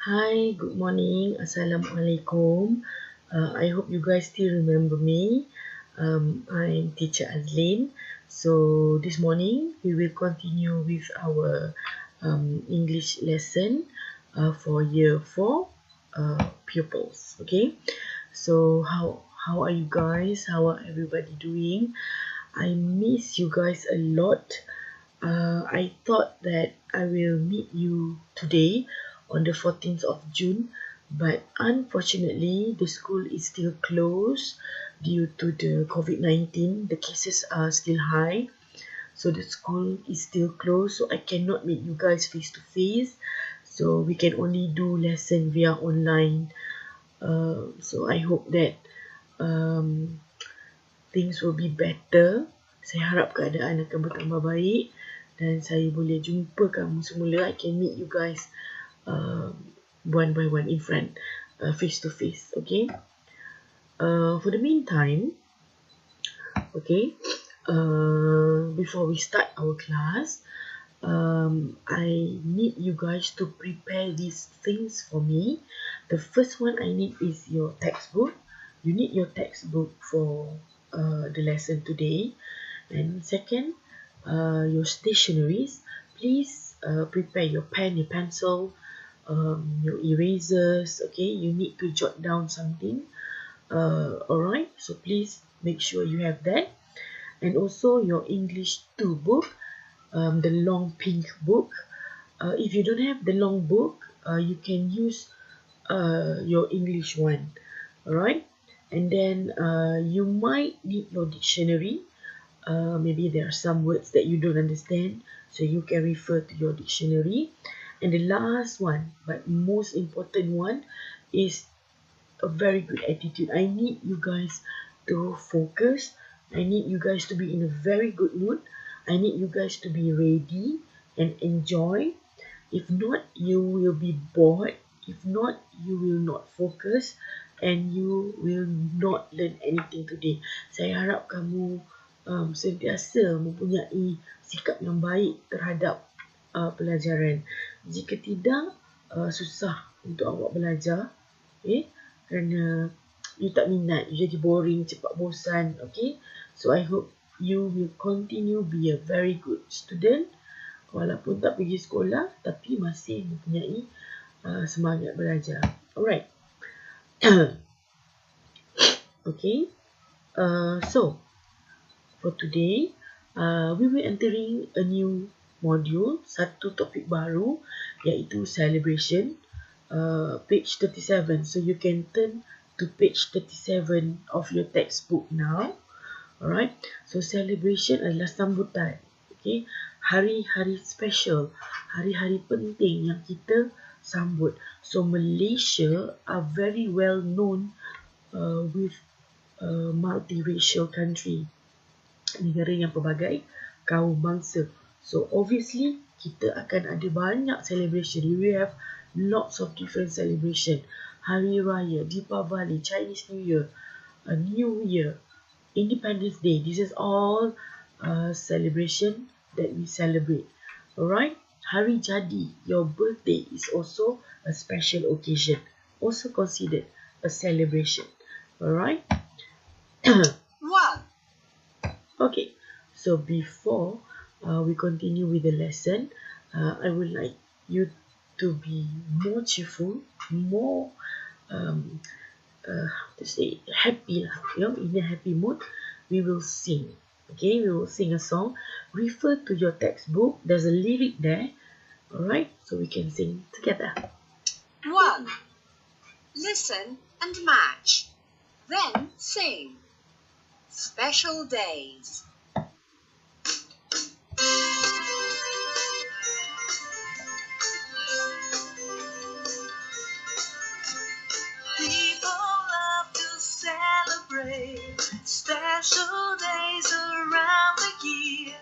Hi, good morning. Assalamualaikum. I hope you guys still remember me. I'm teacher Azlin. So this morning we will continue with our English lesson for year 4 pupils. Okay. So how are you guys? How are everybody doing? I miss you guys a lot. I thought that I will meet you today on the 14th of June, but unfortunately, the school is still closed due to the COVID-19. The cases are still high, so the school is still closed, so I cannot meet you guys face to face. So we can only do lesson via online. So I hope that um, things will be better. Saya harap keadaan akan bertambah baik dan saya boleh jumpa kamu semula. I can meet you guys one by one in front, face to face. Okay. For the meantime, okay. Before we start our class, I need you guys to prepare these things for me. The first one I need is your textbook. You need your textbook for the lesson today. And second, your stationeries. Please prepare your pen, your pencil, your erasers. Okay, you need to jot down something. Alright, so please make sure you have that. And also your English 2 book, the long pink book. If you don't have the long book, you can use your English one. Alright, and then you might need your dictionary. Maybe there are some words that you don't understand, so you can refer to your dictionary. And the last one, but most important one, is a very good attitude. I need you guys to focus. I need you guys to be in a very good mood. I need you guys to be ready and enjoy. If not, you will be bored. If not, you will not focus and you will not learn anything today. Saya harap kamu sentiasa mempunyai sikap yang baik terhadap pelajaran. Jika tidak, susah untuk awak belajar. Okay? Kerana you tak minat, you jadi boring, cepat bosan. Okay? So I hope you will continue be a very good student. Walaupun tak pergi sekolah, tapi masih mempunyai semangat belajar. Alright. Okay. So, for today, we will entering a new module, satu topik baru, iaitu celebration, page 37. So, you can turn to page 37 of your textbook now. Alright. So, celebration adalah sambutan. Okay. Hari-hari special, hari-hari penting yang kita sambut. So Malaysia are very well known with a multiracial country, negara yang pelbagai kaum bangsa. So obviously kita akan ada banyak celebration. We have lots of different celebration. Hari Raya, Deepavali, Chinese New Year, a New Year, Independence Day. This is all celebration that we celebrate. Alright? Hari Jadi, your birthday is also a special occasion. Also considered a celebration. Alright? One. Okay. So before we continue with the lesson, I would like you to be more cheerful, more happy, in a happy mood. We will sing. Okay, we will sing a song. Refer to your textbook. There's a lyric there. Alright, so we can sing together. 1. Listen and match. Then sing. Special days. People love to celebrate special days around the year.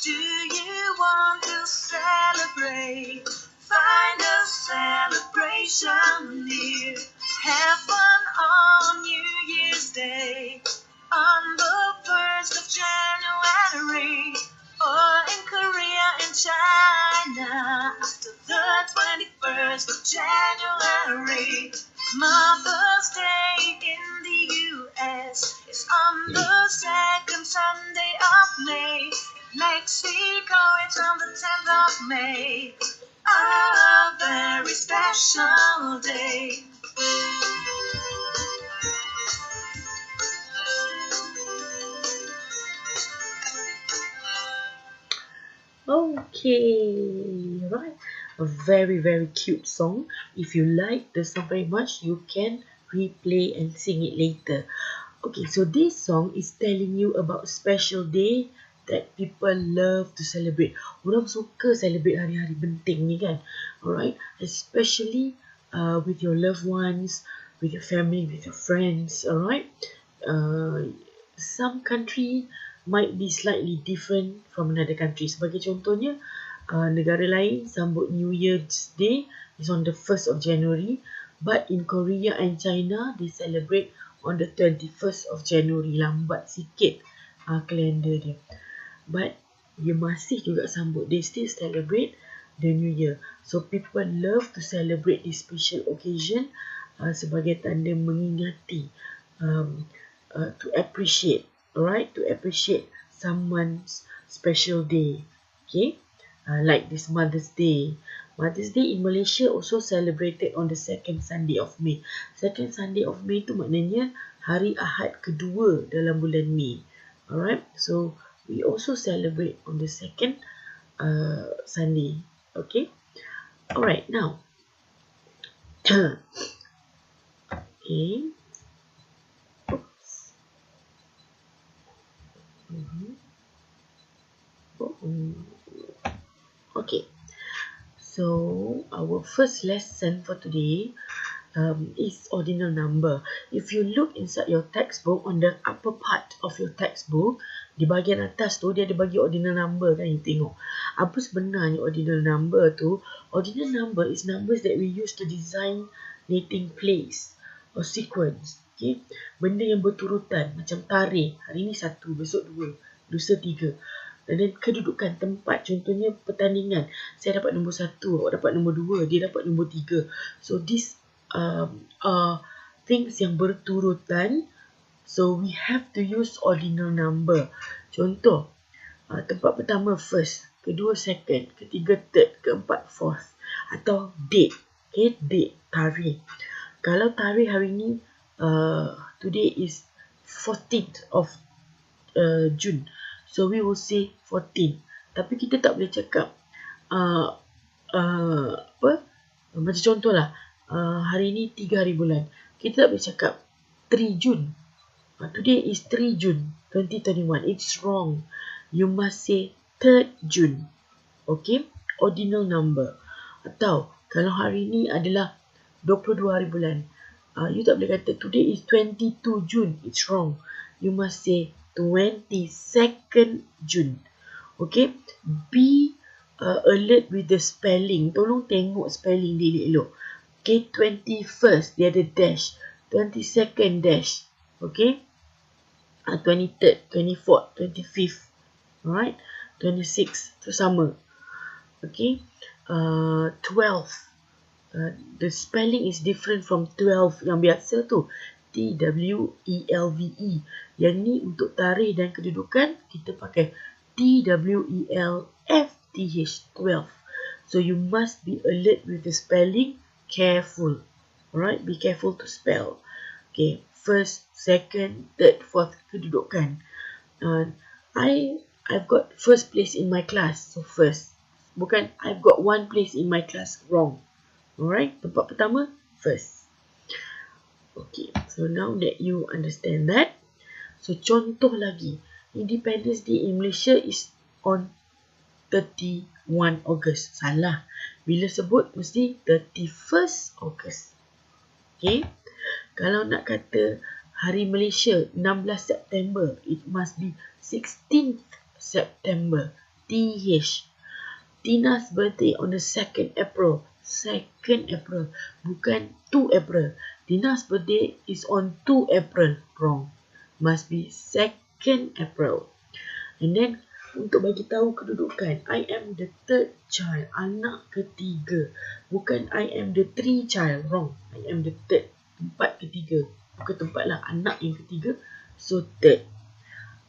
Do you want to celebrate? Find a celebration near. Have fun on New Year's Day, on the 1st of January, or in Korea and China after the 21st 1st of January. Mother's Day in the US is on the second Sunday of May. Mexico, it's on the 10th of May. A very special day. Okay, right. A very, very cute song. If you like the song very much, you can replay and sing it later. Okay, so this song is telling you about special day that people love to celebrate. Orang suka celebrate hari-hari penting ni kan. Alright, especially with your loved ones, with your family, with your friends. Alright, some country might be slightly different from another country. Sebagai contohnya, negara lain sambut New Year's Day is on the 1st of January, but in Korea and China they celebrate on the 21st of January. Lambat sikit kalender dia. But dia masih juga sambut. They still celebrate the New Year. So people love to celebrate this special occasion sebagai tanda mengingati, to appreciate. Alright, to appreciate someone's special day. Okay, like this Mother's Day. Mother's Day in Malaysia also celebrated on the second Sunday of May. Second Sunday of May tu maknanya hari Ahad kedua dalam bulan Mei. Alright, so we also celebrate on the second Sunday. Okay, alright, now okay. Okay, so our first lesson for today is ordinal number. If you look inside your textbook, on the upper part of your textbook, di bahagian atas tu dia ada bagi ordinal number kan, you tengok. Apa sebenarnya ordinal number tu? Ordinal number is numbers that we use to design dating place or sequence. Okay, benda yang berturutan macam tarikh, hari ni 1, besok 2, lusa 3. Dan kedudukan tempat, contohnya pertandingan, saya dapat nombor 1, awak dapat nombor 2, dia dapat nombor 3. So this are things yang berturutan, so we have to use ordinal number. Contoh, tempat pertama first, kedua second, ketiga third, keempat fourth, atau date. Okay, date, tarikh. Kalau tarikh hari ni, today is 14th of June, so we will say 14. Tapi kita tak boleh cakap apa, macam contohlah, hari ni 3 hari bulan, kita tak boleh cakap 3 Jun. Today is 3 June 2021. It's wrong. You must say 3rd June. Okay, ordinal number. Atau kalau hari ni adalah 22 hari bulan, you tak boleh kata today is 22 June. It's wrong. You must say 22nd June. Okay, be alert with the spelling. Tolong tengok spelling dia elok. Okay, 21st dia ada dash, 22nd dash. Okay, 23rd, 24th, 25th. Alright, 26th tu sama. Okay, 12th. The spelling is different from 12 yang biasa tu. TWELVE. Yang ni untuk tarikh dan kedudukan kita pakai TWELFTH, 12. So you must be alert with the spelling, careful. Alright, be careful to spell. Okay, first, second, third, fourth, kedudukan. I've got first place in my class. So first, bukan I've got one place in my class. Wrong. Alright, tempat pertama first. Okay, so now that you understand that, so contoh lagi, Independence Day in Malaysia is on 31 August. Salah. Bila sebut mesti 31st August. Okay, kalau nak kata Hari Malaysia 16 September, it must be 16th September. TH. Tina's birthday on the 2nd April. 2nd April, bukan 2 April. Tina's birthday is on 2 April. Wrong. Must be 2nd April. And then untuk bagi tahu kedudukan. I am the third child, anak ketiga. Bukan I am the three child, wrong. I am the third, tempat ketiga. Bukan tempat lah, anak yang ketiga. So third.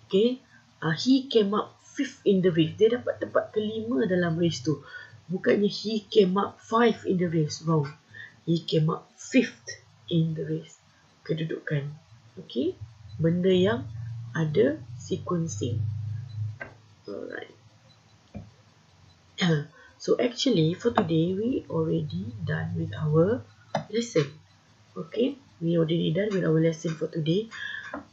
Okay. He came up fifth in the race. Dia dapat tempat kelima dalam race tu. Bukannya he came up 5 in the race, wrong. He came up 5th in the race. Kedudukan. Okay. Benda yang ada sequencing. Alright. So actually for today we already done with our lesson. Okay, we already done with our lesson for today.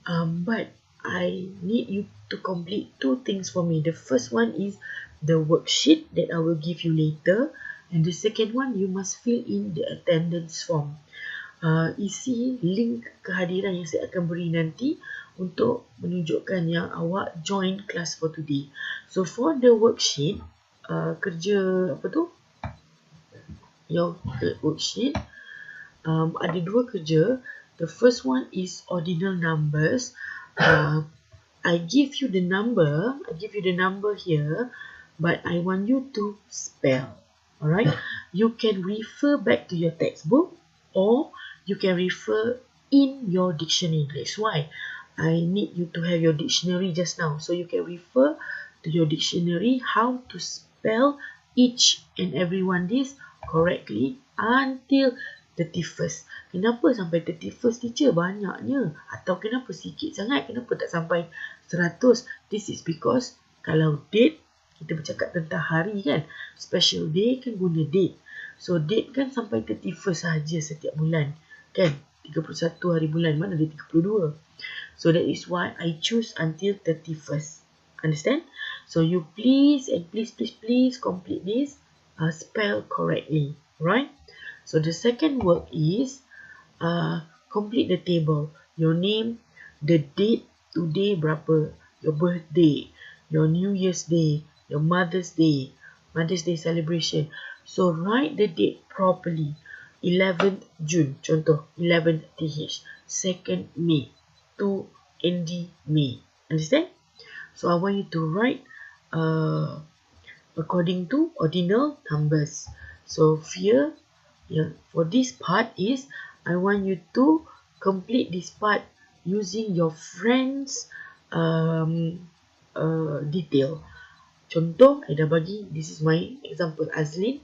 But I need you to complete 2 things for me. The first one is the worksheet that I will give you later, and the second one you must fill in the attendance form. Isi link kehadiran yang saya akan beri nanti untuk menunjukkan yang awak join class for today. So for the worksheet, kerja apa tu? Your worksheet ada 2 kerja. The first one is ordinal numbers. I give you the number here, but I want you to spell. Alright? You can refer back to your textbook or you can refer in your dictionary. That's why I need you to have your dictionary just now. So you can refer to your dictionary how to spell each and every one this correctly until 31st. Kenapa sampai 31st, teacher? Banyaknya. Atau kenapa sikit sangat? Kenapa tak sampai 100? This is because kalau date, kita bercakap tentang hari kan. Special day kan guna date. So date kan sampai 31st sahaja setiap bulan. Kan? 31 hari bulan. Mana ada 32? So that is why I choose until 31st. Understand? So you please complete this. Spell correctly. Right? So the second work is complete the table. Your name, the date, today berapa, your birthday, your New Year's Day, your Mother's Day celebration. So write the date properly. 11th June, contoh 11th TH, 2nd May, 2 ND May. Understand? So I want you to write according to ordinal numbers. So here, for this part is I want you to complete this part using your friends detail. Contoh, I dah bagi, this is my example, Azlin,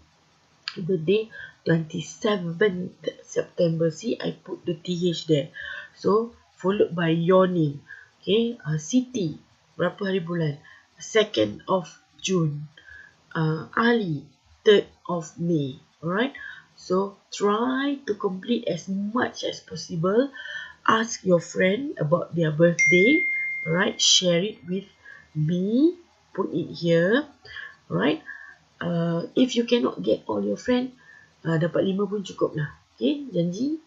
birthday 27th September. See, I put the TH there. So, followed by your name. Okay, Siti, berapa hari bulan? 2nd of June. Ali, 3rd of May. Alright, so try to complete as much as possible. Ask your friend about their birthday. Alright, share it with me. Put it here. Alright, if you cannot get all your friend, dapat 5 pun cukup lah. Okay, janji,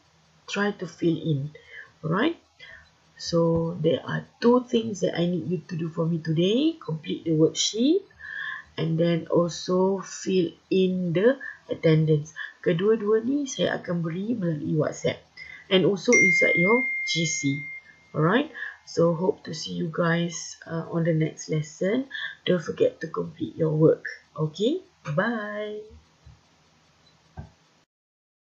try to fill in. Alright, so there are 2 things that I need you to do for me today. Complete the worksheet and then also fill in the attendance. Kedua-dua ni saya akan beri melalui WhatsApp and also inside your GC. Alright, so hope to see you guys on the next lesson. Don't forget to complete your work. Okay, bye.